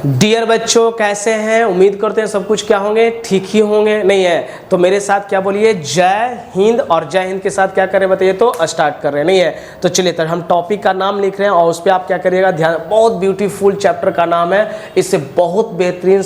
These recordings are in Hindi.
डियर बच्चों, कैसे हैं? उम्मीद करते हैं सब कुछ क्या होंगे, ठीक ही होंगे। नहीं है तो मेरे साथ क्या बोलिए, जय हिंद। और जय हिंद के साथ क्या करें बताइए, तो स्टार्ट कर रहे हैं। नहीं है तो चलिए, तो हम टॉपिक का नाम लिख रहे हैं और उस पर आप क्या करिएगा ध्यान। बहुत ब्यूटीफुल चैप्टर का नाम है, इससे बहुत बेहतरीन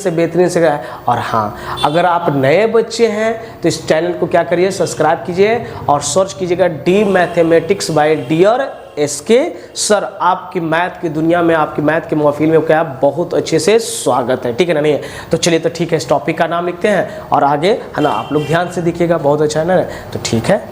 से और हाँ, अगर आप नए बच्चे हैं तो इस चैनल को क्या करिए, सब्सक्राइब कीजिए और सर्च कीजिएगा the mathematics by dear SK sir. आपकी मैथ की दुनिया में, आपकी मैथ के महफिल में क्या बहुत अच्छे से स्वागत है, ठीक है ना? नहीं है तो चलिए, तो ठीक है, इस टॉपिक का नाम लिखते हैं और आगे है ना, आप लोग ध्यान से देखिएगा, बहुत अच्छा है ना। तो ठीक है,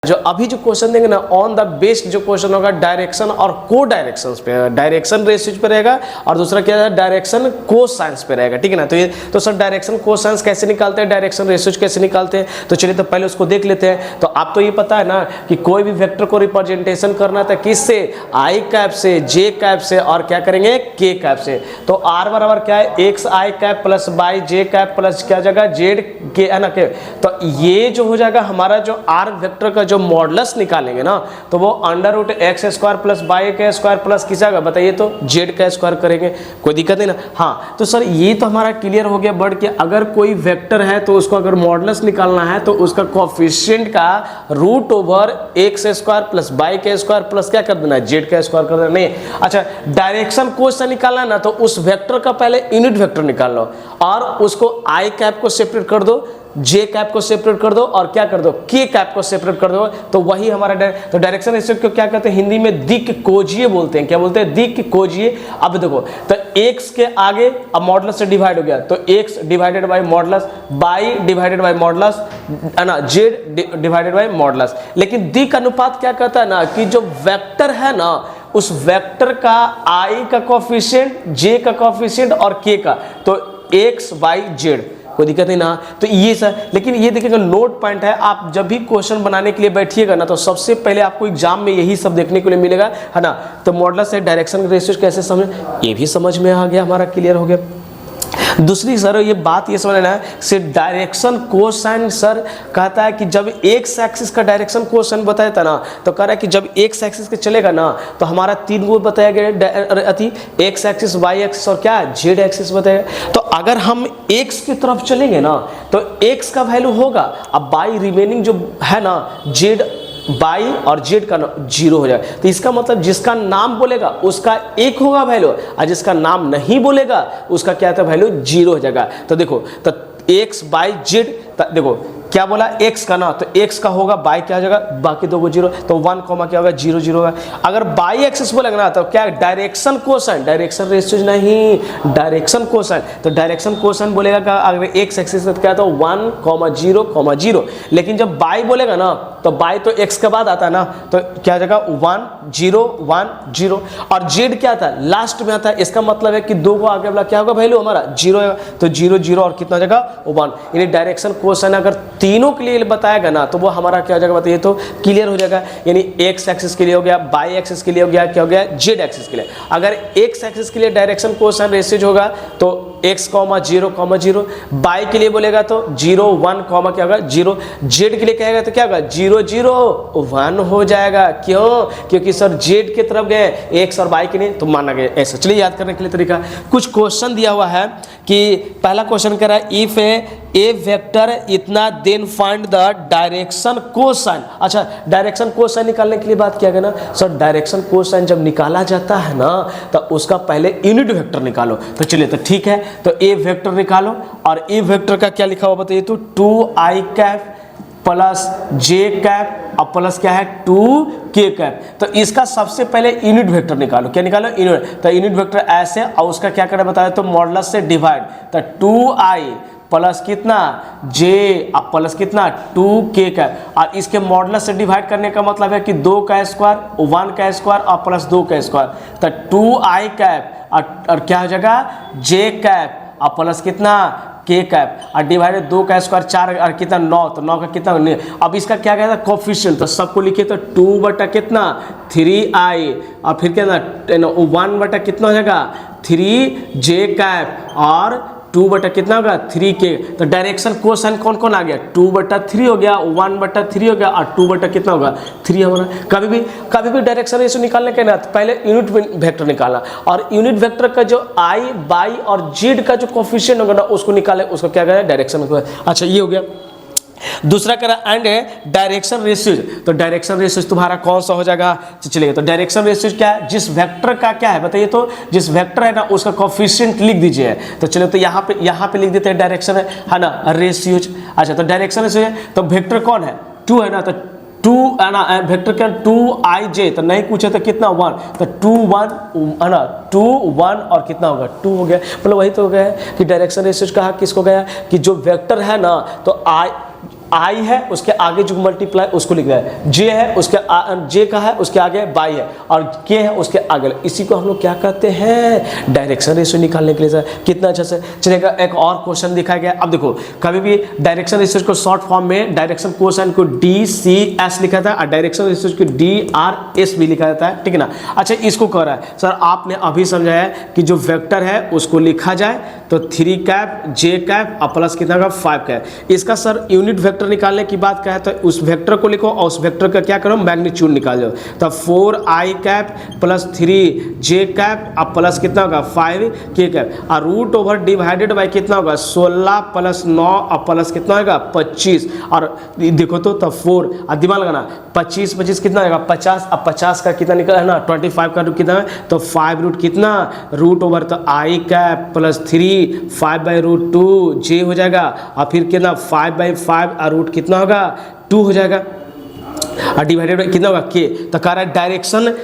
जो अभी जो क्वेश्चन देंगे ना, ऑन द बेस्ड जो क्वेश्चन होगा डायरेक्शन और को डायरेक्शंस पे, डायरेक्शन रेशियो पे रहेगा और दूसरा क्या है, डायरेक्शन को साइंस पे रहेगा, ठीक है ना? तो ये तो सर डायरेक्शन को साइंस कैसे निकालते हैं, डायरेक्शन रेशियो कैसे निकालते हैं, तो चलिए तो पहले उसको देख लेते हैं। तो आप तो ये पता है ना कि कोई भी वेक्टर को रिप्रेजेंटेशन करना था किससे, आई कैप से, जे कैप से और क्या करेंगे, के कैप से। तो आर बराबर क्या है, x I cap plus by J cap plus क्या जगह जेड के, है ना के। तो ये जो हो जाएगा हमारा जो आर वेक्टर का जो मॉडुलस निकालेंगे ना, तो वो under root x square plus y का स्क्वायर प्लस किस आएगा बताइए, तो जेड का स्क्वायर करेंगे। कोई दिक्कत नहीं ना? हाँ तो सर ये तो हमारा क्लियर हो गया बट कि अगर कोई वेक्टर है तो उसको अगर मॉडुलस निकालना है तो उसका कोएफिशिएंट का root over x square plus y का स्क्वायर प्लस क्या कर देना है, जेड का स्क्वायर कर देना। नहीं अच्छा, डायरेक्शन को से निकालना है ना, तो उस वेक्टर का पहले यूनिट वेक्टर निकाल लो और उसको आई कैप को सेपरेट कर दो, जे कैप को सेपरेट कर दो और क्या कर दो, के कैप को सेपरेट कर दो। तो वही हमारा तो डायरेक्शन रेशियो को क्या कहते हैं हिंदी में, दिक् कोजीय बोलते हैं। क्या बोलते हैं, दिक् कोजीय। अब देखो तो x के आगे अब मॉडुलस से डिवाइड हो गया, तो x divided by modulus, by divided by modulus, है ना, z डिवाइडेड बाय मॉडुलस। लेकिन दिक् अनुपात क्या कहता है ना, कि जो वेक्टर है ना, उस वेक्टर का i का कोएफिशिएंट, j का कोएफिशिएंट और k का, तो x बाई जेड। कोई दिक्कत नहीं ना? तो ये सर, लेकिन ये देखिएगा नोट पॉइंट है, आप जब भी क्वेश्चन बनाने के लिए बैठिएगा ना, तो सबसे पहले आपको एग्जाम में यही सब देखने को मिलेगा, है ना। तो मॉडुलस से डायरेक्शन रेशियो कैसे समझ, ये भी समझ में आ गया, हमारा क्लियर हो गया। दूसरी सर ये बात ये समझना है, सिर्फ डायरेक्शन कोसाइन सर कहता है कि जब एक्स एक्सिस का डायरेक्शन कोसाइन बताया था ना, तो कह रहा है कि जब एक्स एक्सिस के चलेगा ना, तो हमारा तीन गो बताया गया, अति एक्स एक्सिस, वाई एक्सिस और क्या जेड एक्सिस बताया। तो अगर हम एक्स की तरफ चलेंगे ना, तो एक्स का वैल्यू होगा, अब बाई रिमेनिंग जो है ना, जेड बाई और जेड का जीरो हो जाएगा। तो इसका मतलब जिसका नाम बोलेगा उसका एक होगा वैल्यू, और जिसका नाम नहीं बोलेगा उसका क्या था वैल्यू, जीरो हो जाएगा। तो देखो तो एक्स बाई जेड, देखो क्या बोला एक्स का ना, तो एक्स का होगा, बाई क्या हो जाएगा, बाकी दो को जीरो, तो 1 कॉमा क्या होगा, 0 0 होगा। अगर बाई एक्सिस बोलेगा ना, तो क्या डायरेक्शन कोसाइन, डायरेक्शन रेशियो नहीं, डायरेक्शन कोसाइन। तो डायरेक्शन कोसाइन बोलेगा का अगर एक्स एक्सिस तो क्या, तो 1 0 0। लेकिन जब बाई बोलेगा ना, तो बाई तो एक्स के बाद आता है ना, तो क्या हो जाएगा 1 0 1 0। और जेड क्या था, लास्ट में आता है, इसका मतलब है कि दो को आगे वाला क्या होगा वैल्यू हमारा, 0 है, तो 0 0 और कितना हो जाएगा 1। यानी डायरेक्शन कोसाइन अगर तीनों के लिए बताएगा ना, तो वो हमारा क्या हो जाएगा बताइए, तो क्लियर हो जाएगा। यानी एक्स एक्सिस के लिए हो गया, बाई एक्सिस के लिए हो गया, क्या हो गया, जेड एक्सिस के लिए। अगर एक्स एक्सिस के लिए डायरेक्शन कोसाइन रेशियो होगा तो x, 0, 0, बाई के लिए बोलेगा तो 0 1, क्या होगा 0, जेड के लिए कहेगा तो क्या होगा 0 0 1 हो जाएगा। क्यों, क्योंकि सर जेड के तरफ गए, एक्स और बाई के लिए तो माना गया ऐसा। चलिए याद करने के लिए तरीका, कुछ क्वेश्चन दिया हुआ है कि पहला क्वेश्चन कह रहा है इफ ए वेक्टर इतना then find the direction cosine. अच्छा, डायरेक्शन कोसाइन निकालने के लिए बात किया गया ना सर, डायरेक्शन कोसाइन जब निकाला जाता है ना, तो उसका पहले यूनिट वेक्टर निकालो। तो चलिए तो ठीक है, तो ए वेक्टर निकालो और ए वेक्टर का क्या लिखा हुआ बताइए, तो 2i कैप प्लस जे कैप और प्लस क्या है 2k कैप। तो इसका सबसे पहले यूनिट वेक्टर निकालो। क्या निकालो, यूनिट। तो यूनिट वेक्टर ऐसे, और उसका क्या करें बताया, तो मॉडुलस से डिवाइड, तो 2i प्लस कितना j और प्लस कितना 2k का। और इसके मॉडुलस से डिवाइड करने का मतलब है कि 2 का स्क्वायर, 1 का स्क्वायर और प्लस 2 का स्क्वायर, तो 2i कैप और क्या हो जाएगा j कैप और प्लस कितना k कैप और डिवाइडेड 2 का स्क्वायर 4 और कितना 9, तो 9 का कितना 9। अब इसका क्या कहता है कोएफिशिएंट, तो सबको लिखिए, तो 2 बटा कितना 3i और फिर कितना 1 बटा कितना हो जाएगा 3j कैप और 2 बटा कितना होगा 3k। तो डायरेक्शन कोसाइन कौन कौन आ गया 2/3 हो गया, 1/3 हो गया और 2 बटा कितना होगा 3 होगा। कभी भी डायरेक्शन रेशियो निकालने के ना पहले यूनिट वेक्टर निकालना, और यूनिट वेक्टर का जो i, y और z का जो कोफिशिएंट होगा ना उसको निकाले, उसको क्या करें डायरेक्शन को। अच्छा ये हो गया। दूसरा करा एंड है डायरेक्शन रेशियो। तो डायरेक्शन रेशियो तुम्हारा कौन सा हो जाएगा चलिए। तो डायरेक्शन रेशियो क्या है, जिस वेक्टर का क्या है बताइए, तो जिस वेक्टर है ना उसका कोफिशिएंट लिख दीजिए। तो चलो तो यहाँ पे लिख देते हैं डायरेक्शन है ना रेशियो। अच्छा तो डायरेक्शन रेशियो तो वेक्टर कौन है 2 है ना, तो 2 है ना वेक्टर क्या 2ij, तो नहीं पूछे तो कितना 1, तो 2 1 है ना 2 1 और कितना होगा 2 हो गया। मतलब वही तो हो गया कि डायरेक्शन रेशियो कहा किसको गया कि जो वेक्टर है ना तो आई है उसके आगे जो मल्टीप्लाई उसको लिख रहा है, जे है उसके जे का है उसके आगे बाई है और के है उसके आगे, इसी को हम लोग क्या कहते हैं डायरेक्शन रेशियो निकालने के लिए। सर कितना अच्छा से चलेगा। एक और क्वेश्चन दिखाया गया। अब देखो कभी भी डायरेक्शन रेशियो को शॉर्ट फॉर्म में डायरेक्शन कोसाइन को DCS लिखा था और डायरेक्शन रेशियो को DRS भी लिखा जाता है, ठीक है ना। अच्छा इसको कह रहा है सर आपने अभी समझाया कि जो वेक्टर है उसको लिखा जाए तो 3 कैप J कैप और प्लस कितना का 5 कैप। इसका सर यूनिट वेक्टर निकालने की बात क्या है तो उस वेक्टर को लिखो और उस वेक्टर का क्या करो मैग्नीट्यूड निकाल लो। तो 4i cap plus 3j cap अब प्लस कितना होगा 5k कैप और रूट ओवर डिवाइडेड बाय कितना होगा 16 प्लस 9 और प्लस कितना होगा 25। और देखो तो 4 और दिमाग लगाना 25 कितना होगा 50, अब 50 का कितना निकला है ना 25 का रूट कितना है तो 5 रूट कितना रूट ओवर तो i कैप प्लस 3 5/√2 j हो जाएगा और फिर कितना 5/5 और रूट कितना होगा 2 हो जाएगा और डिवाइडेड बाय कितना होगा के। तो कह रहा है डायरेक्शन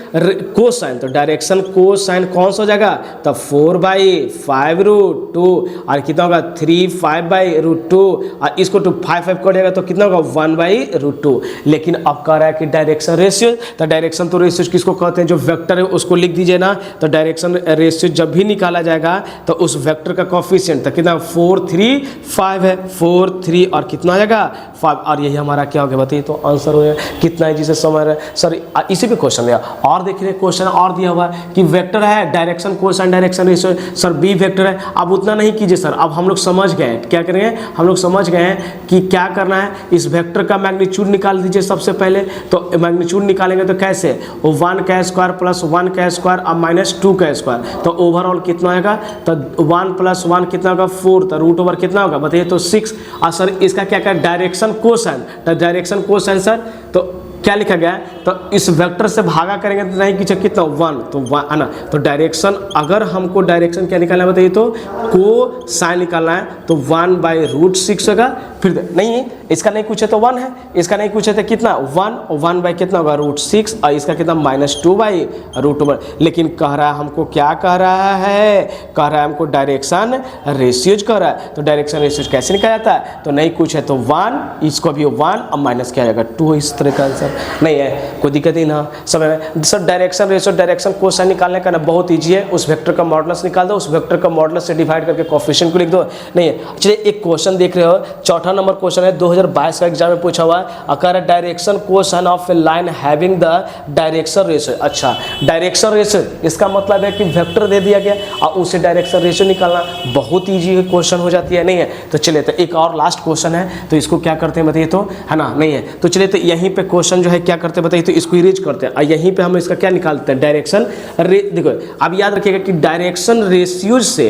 कोसाइन, तो डायरेक्शन कोसाइन कौन सा हो जाएगा तो 4/5√2 और कितना होगा 3 5/√2 और इसको तो 5 करेगा तो कितना होगा 1/√2। लेकिन अब कह रहा है कि डायरेक्शन रेशियो, तो डायरेक्शन तो रेशियो किसको कहते हैं जो वेक्टर है उसको लिख दीजिए ना। तो डायरेक्शन रेशियो जब भी निकाला जाएगा तो उस वेक्टर का कोफिशिएंट तो कितना 4 3 5 है 4 3 और कितना आ जाएगा 5 और यही हमारा क्या हो गया बताइए। तो आंसर हो जाएगा कितना है जिसे समझ रहे हैं सर। इसी पे क्वेश्चन दिया और देख रहे क्वेश्चन और दिया हुआ है कि वेक्टर है direction cosine direction ratio sir b vector है। अब उतना नहीं कीजिए सर, अब हम लोग समझ गए क्या करेंगे, हम लोग समझ गए हैं कि क्या करना है। इस वेक्टर का मैग्नीट्यूड निकाल दीजिए सबसे पहले। तो मैग्नीट्यूड निकालेंगे तो कैसे 1 का स्क्वायर प्लस 1 का स्क्वायर और -2 का स्क्वायर तो ओवरऑल कितना आएगा तो 1 + 1 कितना होगा 4 तो रूट ओवर कितना होगा बताइए तो 6। और सर इसका क्या क्या डायरेक्शन कोसाइन, तो डायरेक्शन कोसाइन सर तो क्या लिखा गया है तो इस वेक्टर से भागा करेंगे तो नहीं कि कितना 1 तो 1 है ना। तो डायरेक्शन अगर हमको डायरेक्शन क्या निकालना है बताइए तो को साइन निकालना है तो 1/√6 होगा। फिर नहीं इसका नहीं पूछे तो 1 है, इसका नहीं पूछे तो कितना 1 बाई कितना होगा √6 और इसका कितना -2/√2। लेकिन कह रहा है हमको क्या कह रहा है, कह रहा है हमको डायरेक्शन रेशियोज कह रहा है। तो डायरेक्शन रेशियोज कैसे निकाला जाता है तो नहीं कुछ है तो 1, इसको भी 1 और माइनस क्या आएगा 2। इस तरह का आंसर नहीं है, कोई दिक्कत ही ना समय में। Sir direction ratio direction cosine निकालने का ना बहुत ईजी है। उस वेक्टर का मॉडुलस निकाल दो, उस वेक्टर का मॉडुलस से डिवाइड करके कोफिशिएंट को लिख दो। नहीं है चलिए एक क्वेश्चन देख रहे हो, चौथा नंबर क्वेश्चन है 2022 का एग्जाम में पूछा हुआ है। अगर direction cosine of a line having the direction ratio. अच्छा डायरेक्शन रेशियो इसका मतलब है कि वेक्टर दे दिया गया और उसे डायरेक्शन रेशियो निकालना बहुत ईजी क्वेश्चन हो जाती है। नहीं है तो चलिए तो एक और लास्ट क्वेश्चन है तो इसको क्या करते हैं बताइए तो है ना। नहीं है तो चलिए तो यहीं पे क्वेश्चन जो है क्या करते हैं बताइए तो इसको इरेज करते हैं और यहीं पे हम इसका क्या निकालते हैं डायरेक्शन देखो अब याद रखिएगा कि डायरेक्शन रेशियो से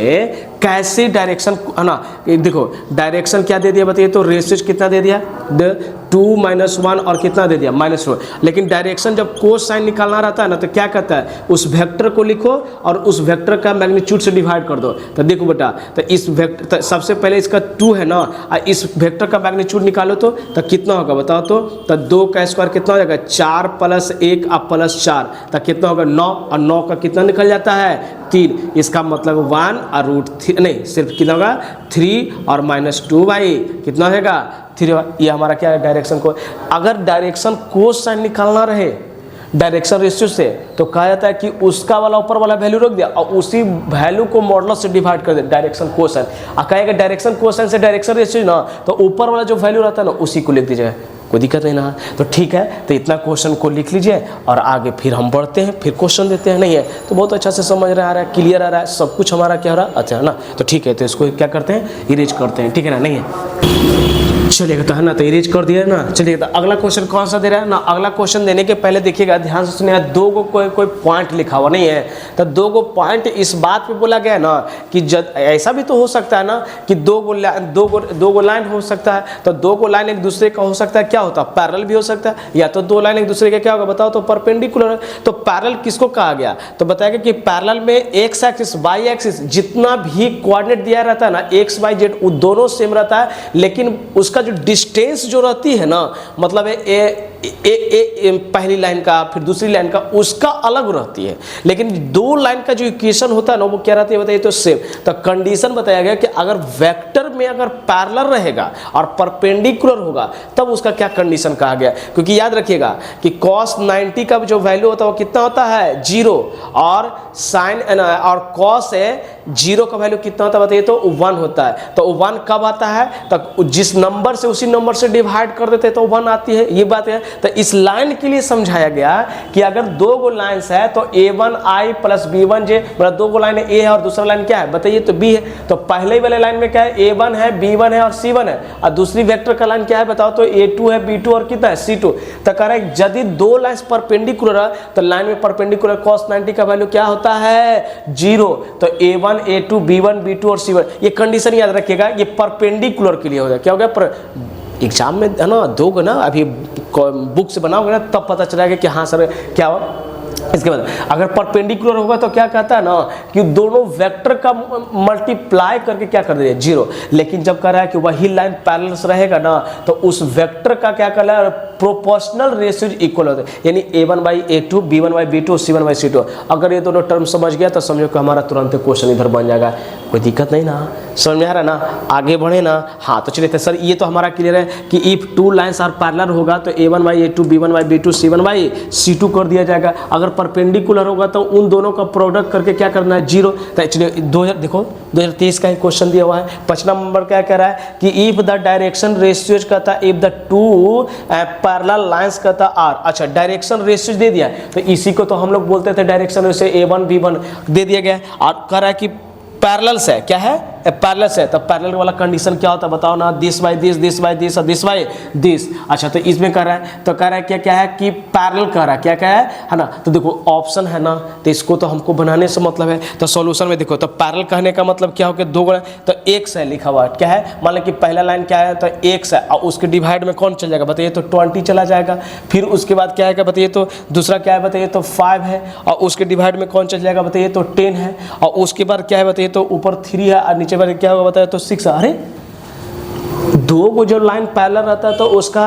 कैसे डायरेक्शन है ना। देखो डायरेक्शन क्या दे दिया बताइए तो रेशियो कितना दे दिया 2 - 1 और कितना दे दिया -2। लेकिन डायरेक्शन जब कोसाइन निकालना रहता है ना तो क्या कहता है उस वेक्टर को लिखो और उस वेक्टर का मैग्नीट्यूड से डिवाइड कर दो। तो देखो बेटा तो इस वेक्टर तो सबसे पहले इसका 2 है ना और इस वेक्टर का मैग्नीट्यूड निकालो तो कितना होगा बताओ तो 2 का स्क्वायर कितना हो जाएगा 4 + 1 और +4 तो कितना होगा 9 और 9 का कितना निकल जाता है 3। इसका मतलब 1 और √3 नहीं सिर्फ कितना होगा 3 और -2 बाई कितना होगा 3। ये हमारा क्या है डायरेक्शन को। अगर डायरेक्शन कोसाइन निकालना रहे डायरेक्शन रेशियो से तो कहा जाता है कि उसका वाला ऊपर वाला वैल्यू रख दिया और उसी वैल्यू को मॉडुलस से डिवाइड कर दिया डायरेक्शन कोसाइन। कहेगा डायरेक्शन कोसाइन से डायरेक्शन रेशियो ना तो ऊपर वाला जो वैल्यू रहता है ना उसी को लिख दीजिएगा। कोई दिक्कत नहीं ना। तो ठीक है, तो इतना क्वेश्चन को लिख लीजिए और आगे फिर हम बढ़ते हैं, फिर क्वेश्चन देते हैं। नहीं है तो बहुत अच्छा से समझ रहा है, क्लियर आ रहा है, सब कुछ हमारा क्या हो रहा है अच्छा है ना। तो ठीक है, तो इसको क्या करते हैं, इरेज करते हैं, ठीक है ना। नहीं है चलिएगा, तो है ना, तो इरेज कर दिया ना। चलिए, तो अगला क्वेश्चन कौन सा दे रहा है ना। अगला क्वेश्चन देने के पहले देखिएगा, ध्यान से सुनिएगा, दो गो कोई पॉइंट लिखा हुआ नहीं है। तो दो गो पॉइंट इस बात पे बोला गया है ना कि ऐसा भी तो हो सकता है ना कि दो गो लाइन हो सकता है। तो दो गो लाइन एक दूसरे का हो सकता है, क्या होता है, पैरेलल भी हो सकता है, या तो दो लाइन एक दूसरे का क्या होगा बताओ, तो परपेंडिकुलर। तो पैरेलल किसको कहा गया, तो बताएगा कि पैरेलल में एक्स एक्सिस वाई एक्सिस जितना भी कोऑर्डिनेट दिया रहता है ना, एक्स वाई जेड, वो दोनों सेम रहता है, लेकिन उसका जो डिस्टेंस जो रहती है ना, मतलब पहली लाइन का फिर दूसरी लाइन का, उसका अलग रहती है। लेकिन दो लाइन का जो इक्वेशन होता है ना, वो क्या रहती है बताइए, तो सेम। तो कंडीशन बताया गया कि अगर वेक्टर में अगर पैरेलल रहेगा और परपेंडिकुलर होगा, तब उसका क्या कंडीशन कहा गया। क्योंकि याद रखिएगा कि cos 90 का जो वैल्यू होता है वो कितना होता है, 0, और साइन और cos 0 का वैल्यू कितना होता है बताइए, तो 1 होता है। तो 1 कब आता है, तो जिस नंबर से उसी नंबर से डिवाइड कर देते तो 1 आती है, ये बात है। तो इस लाइन के लिए समझाया गया कि अगर दो गो लाइन्स है तो a1i प्लस b1j, मतलब दो गो लाइन ए है और दूसरा लाइन क्या है बताइए, तो b है। तो पहले वाले लाइन में क्या है, a1 है, b1 है और c1 है, और दूसरी वेक्टर का लाइन क्या है बताओ, तो a2 है, b2 और कितना है, c2। तो कह रहा है यदि दो लाइन्स परपेंडिकुलर है तो लाइन में परपेंडिकुलर cos 90 का वैल्यू क्या होता है, 0। तो a1 a2 b1 b2 और c1, ये कंडीशन याद रखिएगा, ये परपेंडिकुलर के लिए हो गया। क्या हो गया, एग्जाम में है ना, दोगे ना, अभी बुक से बनाओगे ना, तब पता चलेगा कि हाँ सर क्या हो। इसके बाद अगर परपेंडिकुलर होगा तो क्या कहता है ना कि दोनों वेक्टर का मल्टीप्लाई करके क्या कर दिया, 0। लेकिन जब कह रहा है कि वही लाइन पैरेलल रहेगा ना, तो उस वेक्टर का क्या कर रहा है, प्रोपोर्शनल रेशियो इक्वल होता है, यानी a1/a2 b1/b2 c1/c2। अगर ये दोनों टर्म समझ गया तो समझो कि हमारा तुरंत क्वेश्चन इधर बन जाएगा, कोई दिक्कत नहीं ना, समझ में आ रहा है ना, आगे बढ़े ना। हाँ तो चलिए, तो सर ये तो हमारा क्लियर है कि if two lines are parallel होगा तो a1/a2 b1/b2 c1/c2 कर दिया जाएगा। अगर परपेंडिकुलर होगा तो उन दोनों का प्रोडक्ट करके क्या करना है, 0। तो चलिए 2023 का ही क्वेश्चन दिया हुआ है। 5 नंबर क्या कह रहा है कि इफ द डायरेक्शन रेशियोज कहता है, if the two parallel lines कहता आर। अच्छा, डायरेक्शन रेशियोज दे दिया, तो इसी को तो हम लोग बोलते थे डायरेक्शन रेशियो, a1 b1 दे दिया गया, और कह रहा है कि पैरेलल है, क्या है, पैरेलल है। तो पैरेलल वाला कंडीशन क्या होता है बताओ ना, this by this, this by this और दिस बाय दिस। अच्छा, तो इसमें कह रहा है, तो कह रहा है क्या क्या है कि पैरेलल कह रहा है, क्या क्या है ना। तो देखो ऑप्शन है ना, तो इसको तो हमको बनाने से मतलब है। तो सॉल्यूशन में देखो, तो पैरेलल कहने का मतलब क्या हो कि दो गुणा, तो x है लिखा हुआ, क्या है, मान लो कि पहला लाइन क्या है, तो x है, और उसके डिवाइड में कौन चल जाएगा बताइए, तो 20 चला जाएगा। फिर उसके बाद क्या है बताइए, तो दूसरा क्या है बताइए, तो 5 है, और उसके डिवाइड में कौन चल जाएगा बताइए, तो 10 है, और उसके बाद क्या है बताइए, तो ऊपर 3 है और नीचे वाले क्या होगा बताया, तो 6। अरे दो को जो लाइन पैरेलल रहता है तो उसका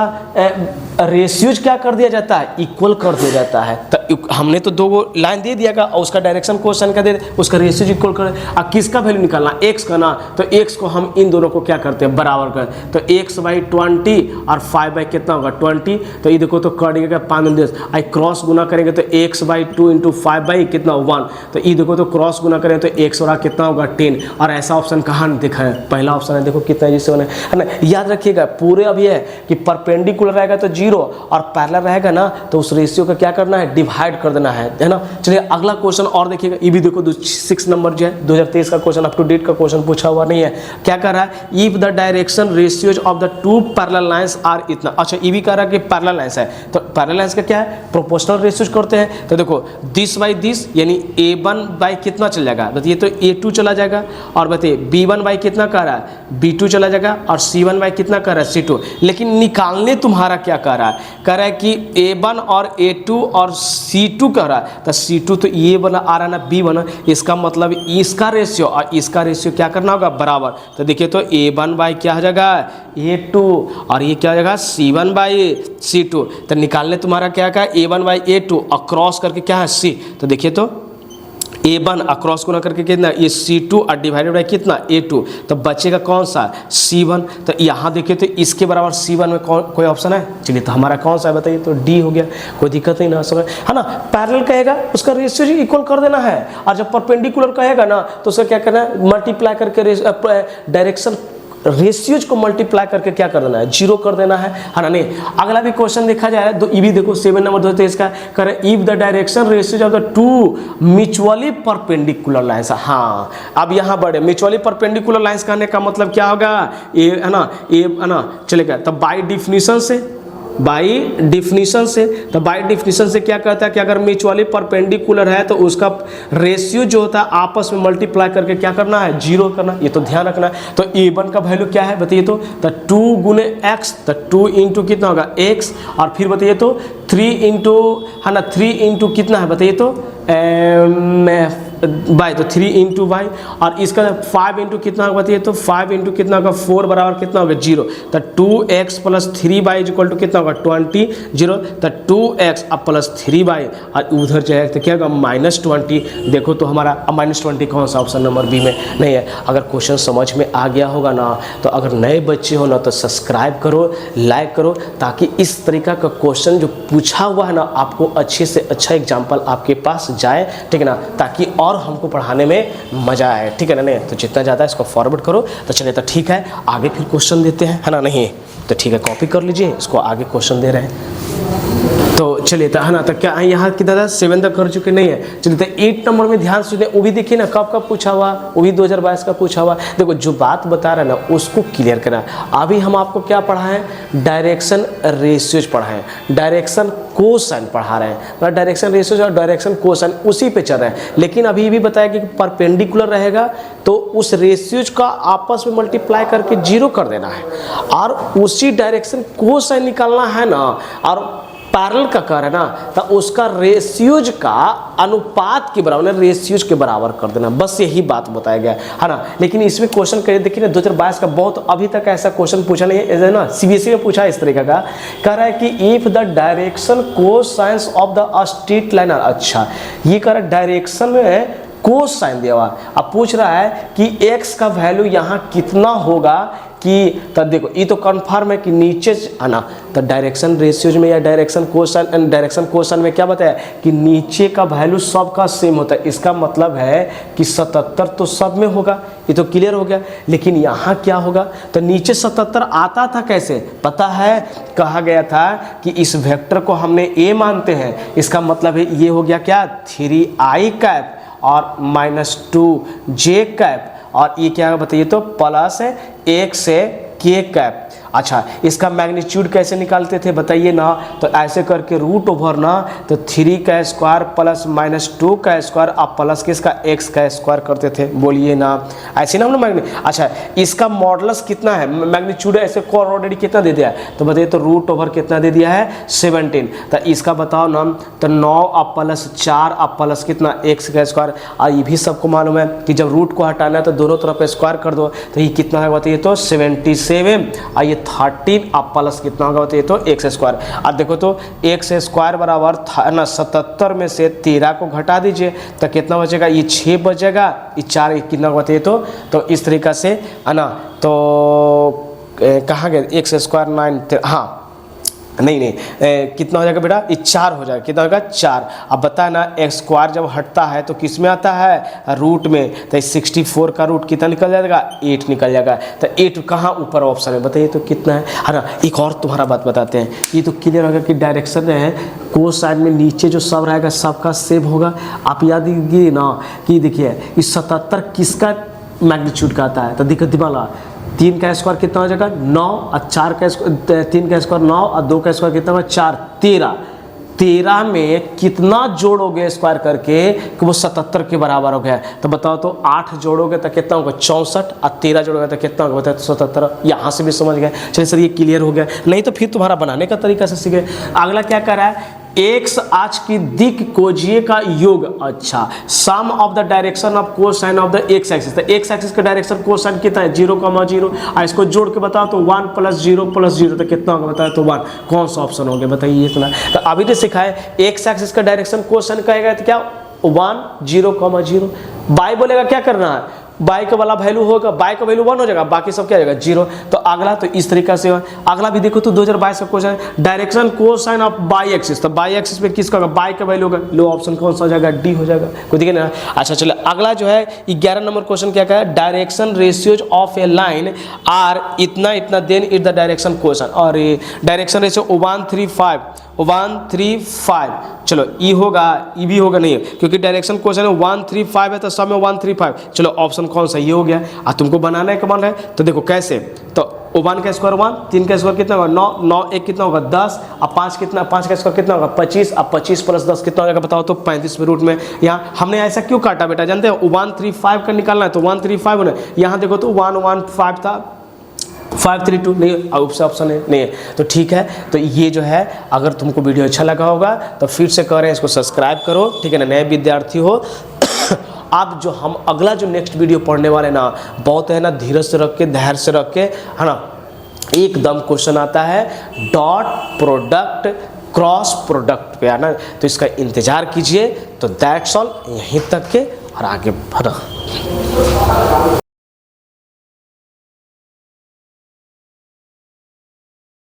रेशियोज क्या कर दिया जाता है, इक्वल कर दिया जाता है। तो हमने तो दो लाइन दे दिया और उसका डायरेक्शन क्वेश्चन का दे, उसका रेशियोज इक्वल कर। अब किसका वैल्यू निकालना, x का ना, तो x को हम इन दोनों को क्या करते हैं, बराबर कर। तो x/20 और 5 कितना होगा, 20। तो ये देखो, तो कर देगा 5 आई क्रॉस गुना करेंगे तो x/2 × 5 कितना 1। तो ये देखो, तो क्रॉस गुना करें तो x और कितना होगा 10। और ऐसा ऑप्शन कहाँ देखा है, पहला ऑप्शन है, देखो कितना जिससे है ना। याद रखिएगा पूरे अभी है कि परपेंडिकुलर रहेगा तो 0 और पैरेलल रहेगा ना, तो उस रेशियो का क्या करना है, डिवाइड कर देना है ना। चलिए अगला क्वेश्चन और देखिएगा, ये भी देखो 6 नंबर जो है 2023 का क्वेश्चन, अप टू डेट का क्वेश्चन पूछा हुआ नहीं है। क्या कर रहा है, if the direction ratios of the two parallel lines are इतना। अच्छा, ये भी कह रहा है कि पैरेलल लाइंस है, तो पैरेलल लाइंस का क्या है, प्रोपोर्शनल रेशियोज करते हैं। तो देखो दिस बाई दिस, यानी a1 बाई कितना चल जाएगा बताइए, तो a2 चला जाएगा, और बताइए b1 बाई कितना कह रहा है, b2 चला जाएगा, और c1 बाई कितना कर रहा है, c2। लेकिन निकालने तुम्हारा क्या कर रहा है, कह रहा है कि a1 और a2 और c2 कह रहा है। तो c2 तो ये बना आ रहा है ना, b बना, इसका मतलब इसका रेशियो और इसका रेशियो क्या करना होगा, बराबर। तो देखिए, तो a1 बाई क्या हो जाएगा, a2, और ये क्या हो जाएगा, c1 बाई c2। तो निकालने तुम्हारा क्या का, a1 बाई a2 और क्रॉस करके क्या है, c। तो देखिए, तो a1 अक्रॉस को ना करके कितना, ये c2 और डिवाइडेड बाई कितना, a2। तो बचेगा कौन सा, c1। तो यहाँ देखिए, तो इसके बराबर c1 में कोई ऑप्शन है, चलिए तो हमारा कौन सा है बताइए, तो d हो गया, कोई दिक्कत नहीं ना, समझ है ना। पैरेलल कहेगा उसका रेशियो इक्वल कर देना है, और जब परपेंडिकुलर कहेगा ना तो उसका क्या करना है, मल्टीप्लाई करके डायरेक्शन रेशियोज को मल्टीप्लाई करके क्या कर देना है, 0 कर देना है ना। नहीं, अगला भी क्वेश्चन देखा जाए तो ये भी देखो 7 नंबर दोस्तों इसका करे, if the direction ratios of the two mutually perpendicular lines. हाँ, अब यहाँ बड़े म्यूचुअली परपेंडिकुलर लाइंस कहने का मतलब क्या होगा, ये है ना चलेगा। तब बाई डिफिनीशन से तो बाई डिफिनीशन से क्या कहता है कि अगर म्यूचुअली परपेंडिकुलर है तो उसका रेशियो जो होता है आपस में मल्टीप्लाई करके क्या करना है, 0 करना। ये तो ध्यान रखना है। तो a1 का वैल्यू क्या है बताइए तो 2 गुने x, तो 2 इंटू कितना होगा x, और फिर बताइए तो 3 इंटू है ना, 3 इंटू कितना है बताइए तो बाई, तो 3 इंटू बाई, और इसका 5 इंटू कितना होगा बताइए तो 5 इंटू कितना होगा 4 बराबर कितना होगा 0। तो 2x plus 3y equal to कितना होगा 20, 0। तो 2x अब प्लस 3y और उधर जाएगा तो क्या होगा -20। देखो तो हमारा -20 कौन सा ऑप्शन नंबर बी में नहीं है। अगर क्वेश्चन समझ में आ गया होगा ना, तो अगर नए बच्चे हो ना तो सब्सक्राइब करो, लाइक करो, ताकि इस तरीका का क्वेश्चन जो पूछा हुआ है ना आपको अच्छे से अच्छा एग्जाम्पल आपके पास जाए, ठीक है ना, ताकि और हमको पढ़ाने में मजा आए, ठीक है ना। नहीं तो जितना ज़्यादा इसको फॉरवर्ड करो तो चलिए, तो ठीक है आगे फिर क्वेश्चन देते हैं, है ना। नहीं तो ठीक है, कॉपी कर लीजिए, इसको आगे क्वेश्चन दे रहे हैं। तो चलिए तो है ना, तो क्या यहाँ की दादा 7 तक कर चुके नहीं है। चलिए तो 8 नंबर में ध्यान से वो भी देखिए ना, कब पूछा हुआ, वो भी 2022 का पूछा हुआ। देखो जो बात बता रहा है ना उसको क्लियर करना। अभी हम आपको क्या पढ़ा है, डायरेक्शन रेशियोज पढ़ा है, डायरेक्शन कोसाइन पढ़ा रहे हैं, डायरेक्शन रेशियोज और डायरेक्शन कोसाइन उसी पे चल रहे हैं। लेकिन अभी भी बताया कि परपेंडिकुलर रहेगा तो उस रेशियोज का आपस में मल्टीप्लाई करके 0 कर देना है, और उसी डायरेक्शन कोसाइन निकालना है ना, और पैरेलल का कर है ना, तो उसका रेशियोज का अनुपात के बराबर, रेशियोज के बराबर कर देना, बस यही बात बताया गया है ना। लेकिन इसमें क्वेश्चन करिए, देखिए ना 2022 का बहुत अभी तक ऐसा क्वेश्चन पूछा नहीं है ना, सीबीएसई में पूछा इस तरीके का, कह रहा है कि if the direction cosine of the straight line, अच्छा ये कह रहा है डायरेक्शन में कोसाइन दिया हुआ, अब पूछ रहा है कि x का वैल्यू यहाँ कितना होगा, कि तब देखो ये तो कन्फर्म है कि नीचे है ना, तो डायरेक्शन रेशियोज में या डायरेक्शन कोसाइन में क्या बताया कि नीचे का वैल्यू सबका सेम होता है। इसका मतलब है कि 77 तो सब में होगा, ये तो क्लियर हो गया। लेकिन यहाँ क्या होगा, तो नीचे 77 आता था कैसे पता है, कहा गया था कि इस वेक्टर को हमने a मानते हैं, इसका मतलब है ये हो गया क्या 3i कैप और -2j कैप, और ये क्या बताइए तो प्लस 1 से k कैप। अच्छा इसका मैग्नीट्यूड कैसे निकालते थे बताइए ना, तो ऐसे करके रूट ओवर ना, तो 3 का स्क्वायर प्लस -2 का स्क्वायर अब प्लस किसका x का स्क्वायर करते थे, बोलिए ना ऐसे ना हम लोग अच्छा इसका मॉडुलस कितना है, मैग्नीट्यूड ऐसे ऑलरेडी कितना दे दिया है, तो बताइए तो रूट ओवर कितना दे दिया है 17। तो इसका बताओ ना, तो 9 अब प्लस 4 अब प्लस कितना x का स्क्वायर, और ये भी सबको मालूम है कि जब रूट को हटाना है तो दोनों तरफ स्क्वायर कर दो, तो ये कितना है बताइए तो 77, और ये 13 अब प्लस कितना होगा बताइए तो x स्क्वायर। अब देखो तो x स्क्वायर बराबर ना 77 में से 13 को घटा दीजिए तो कितना बचेगा, ये 6 बचेगा, ये 4 कितना बताइए तो इस तरीका से है ना। तो कहाँ गए x स्क्वायर 9, हाँ नहीं कितना हो जाएगा बेटा, ये 4 हो जाएगा, कितना होगा 4। अब बता ना एक्स स्क्वायर जब हटता है तो किस में आता है, रूट में, तो 64 का रूट कितना निकल जाएगा 8 निकल जाएगा। तो 8 कहाँ ऊपर ऑप्शन में बताइए तो कितना है ना। एक और तुम्हारा बात बताते हैं, ये तो क्लियर होगा कि डायरेक्शन है कोसाइन में नीचे जो सब रहेगा सबका सेम होगा। आप याद कीजिए ना कि देखिए इस 77 किसका मैग्नीट्यूड का आता है, तो दिक्कत दिमाग 3 का स्क्वायर कितना हो जाएगा 9, और 4 का 3 का स्क्वायर 9 और 2 का स्क्वायर कितना होगा 4, 13। 13 में कितना जोड़ोगे स्क्वायर करके कि वो 77 के बराबर हो गया। तो बताओ तो 8 जोड़ोगे तो कितना होगा 64, और 13 जोड़ोगे तो कितना होगा बताओ तो 77। यहाँ से भी समझ गए, चलिए सर ये क्लियर हो गया, नहीं तो फिर तुम्हारा बनाने का तरीका से सीखे। अगला क्या कर रहा है, एक्स अक्ष की दिक कोजीय का योग, अच्छा sum of the direction of cosine of the X axis, तो एक्स एक्सिस का डायरेक्शन कोसाइन कितना है 0,0, और इसको जोड़ के बताओ तो 1 + 0 तो कितना होगा बताओ तो 1, कौन सा ऑप्शन हो गया बताइए इतना। तो अभी तो सिखाए एक्स एक्सिस का डायरेक्शन कोसाइन कहेगा तो क्या 1 0,0, बाई बोलेगा क्या करना है बाई का वाला वैल्यू होगा, बाई का वैल्यू 1 हो जाएगा, बाकी सब क्या हो जाएगा 0। तो अगला तो इस तरीका से अगला भी देखो तो 2022 का question direction cosine of by axis, तो बाई एक्सिस पे किसका होगा, बाई का वैल्यू होगा, लो ऑप्शन कौन सा हो जाएगा, डी हो जाएगा, कोई दिक्कत नहीं। अच्छा चलो अगला जो है 11 नंबर क्वेश्चन क्या है, direction ratios of a line are इतना इतना then it the direction question, और डायरेक्शन रेशियो 135, चलो ई होगा, ई भी होगा नहीं क्योंकि डायरेक्शन क्वेश्चन है 135 है तो सब में 135, चलो ऑप्शन कौन सा ये हो गया। और तुमको बनाना है कमान है तो देखो कैसे, तो 1 का स्क्वायर 1, 3 का स्क्वायर कितना होगा 9, 9 1 कितना होगा 10, और 5 कितना, 5 का स्क्वायर कितना होगा 25, अब 25 + 10 कितना हो जाएगा बताओ तो 35 में रूट में। यहाँ हमने ऐसा क्यों काटा बेटा जानते हैं, 135 का निकालना है तो 135 होना, यहाँ देखो तो 115 था, 532 नहीं, ऑप्शन नहीं है, तो ठीक है। तो ये जो है अगर तुमको वीडियो अच्छा लगा होगा तो फिर से कह रहे हैं इसको सब्सक्राइब करो, ठीक है ना, नए विद्यार्थी हो। आप जो हम अगला जो नेक्स्ट वीडियो पढ़ने वाले ना, बहुत है ना धीरज से रख के, धैर्य से रख के, है ना, एकदम क्वेश्चन आता है डॉट प्रोडक्ट क्रॉस प्रोडक्ट पे, है ना, तो इसका इंतजार कीजिए। तो दैट्स ऑल, यहीं तक के और आगे बढ़ो।